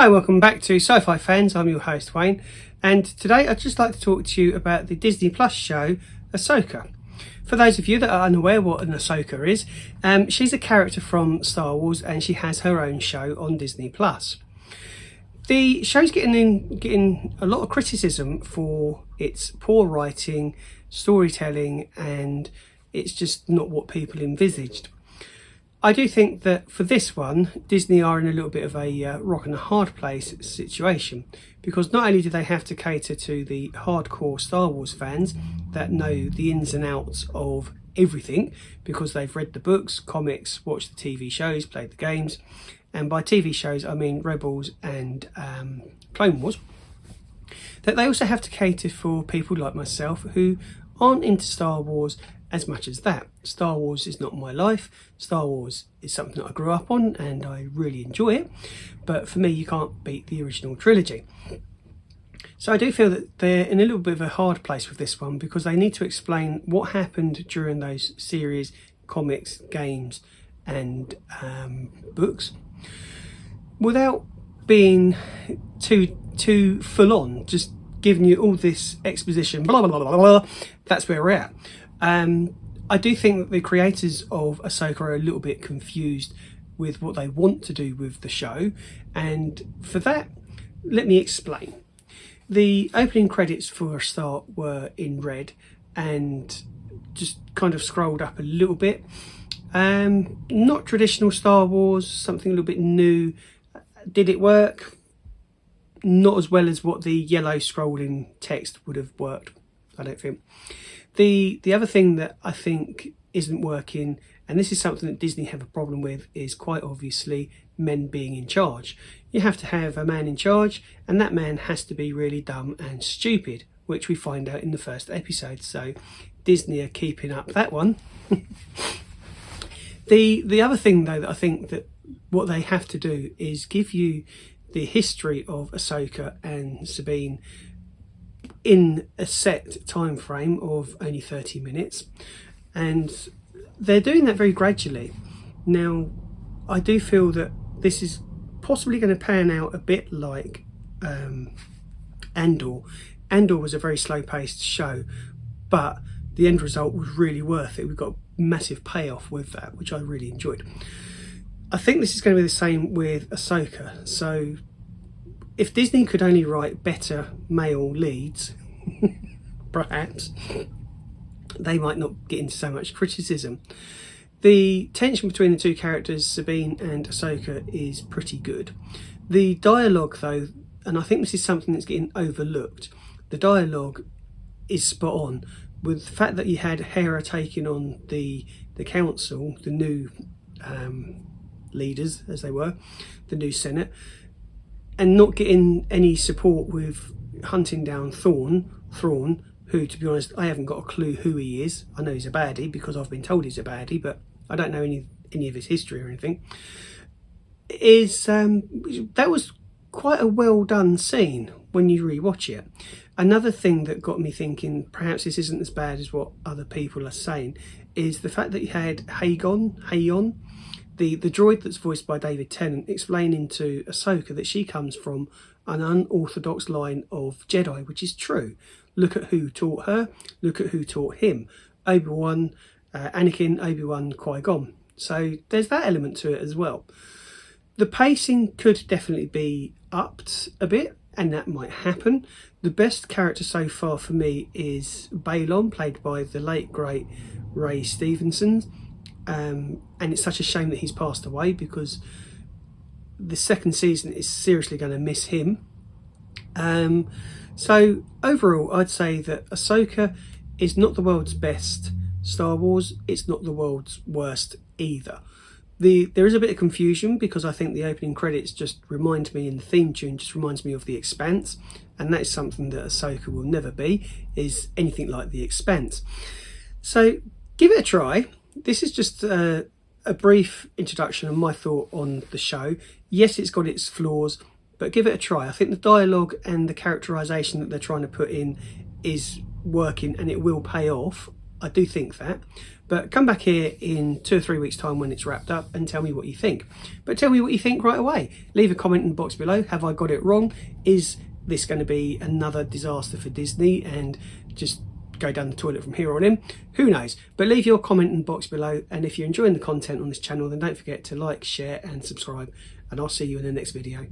Hi, welcome back to Sci-Fi Fans. I'm your host Wayne, and today I'd just like to talk to you about the Disney Plus show Ahsoka. For those of you that are unaware what an Ahsoka is, she's a character from Star Wars and she has her own show on Disney Plus. The show's getting a lot of criticism for its poor writing, storytelling, and it's just not what people envisaged. I do think that for this one, Disney are in a little bit of a rock and a hard place situation, because not only do they have to cater to the hardcore Star Wars fans that know the ins and outs of everything, because they've read the books, comics, watched the TV shows, played the games, and by TV shows I mean Rebels and Clone Wars, that they also have to cater for people like myself who aren't into Star Wars as much as that. Star Wars is not my life. Star Wars is something that I grew up on and I really enjoy it, but for me you can't beat the original trilogy. So I do feel that they're in a little bit of a hard place with this one, because they need to explain what happened during those series, comics, games and books without being too full on, just giving you all this exposition, blah blah blah blah blah. That's where we're at. I do think that the creators of Ahsoka are a little bit confused with what they want to do with the show, and for that, let me explain. The opening credits for a start were in red and just kind of scrolled up a little bit. Not traditional Star Wars, something a little bit new. Did it work? Not as well as what the yellow scrolling text would have worked, I don't think. The other thing that I think isn't working, and this is something that Disney have a problem with, is quite obviously men being in charge. You have to have a man in charge, and that man has to be really dumb and stupid, which we find out in the first episode. So Disney are keeping up that one. The other thing though that I think that what they have to do is give you the history of Ahsoka and Sabine in a set time frame of only 30 minutes, and they're doing that very gradually. Now I do feel that this is possibly going to pan out a bit like Andor. Andor was a very slow paced show, but the end result was really worth it. We got a massive payoff with that, which I really enjoyed. I think this is going to be the same with Ahsoka. So if Disney could only write better male leads, perhaps they might not get into so much criticism. The tension between the two characters, Sabine and Ahsoka, is pretty good. The dialogue though, and I think this is something that's getting overlooked, the dialogue is spot on. With the fact that you had Hera taking on the council, the new leaders as they were, the new Senate, and not getting any support with hunting down Thrawn, who, to be honest, I haven't got a clue who he is. I know he's a baddie because I've been told he's a baddie, but I don't know any of his history or anything. That was quite a well done scene when you rewatch it. Another thing that got me thinking perhaps this isn't as bad as what other people are saying is the fact that you had Hayon, the droid that's voiced by David Tennant, explaining to Ahsoka that she comes from an unorthodox line of Jedi, which is true. Look at who taught her, look at who taught him. Obi-Wan, Anakin, Obi-Wan, Qui-Gon. So there's that element to it as well. The pacing could definitely be upped a bit, and that might happen. The best character so far for me is Balon, played by the late great Ray Stevenson. And it's such a shame that he's passed away, because the second season is seriously going to miss him. So overall, I'd say that Ahsoka is not the world's best Star Wars. It's not the world's worst either. There is a bit of confusion because I think the opening credits just remind me, and the theme tune just reminds me of The Expanse, and that is something that Ahsoka will never be, is anything like The Expanse. So give it a try. This is just a brief introduction of my thought on the show. Yes, it's got its flaws, but give it a try. I think the dialogue and the characterisation that they're trying to put in is working and it will pay off. I do think that. But come back here in 2 or 3 weeks' time when it's wrapped up and tell me what you think. But tell me what you think right away. Leave a comment in the box below. Have I got it wrong? Is this going to be another disaster for Disney and just go down the toilet from here on in? Who knows? But leave your comment in the box below, and if you're enjoying the content on this channel, then don't forget to like, share and subscribe, and I'll see you in the next video.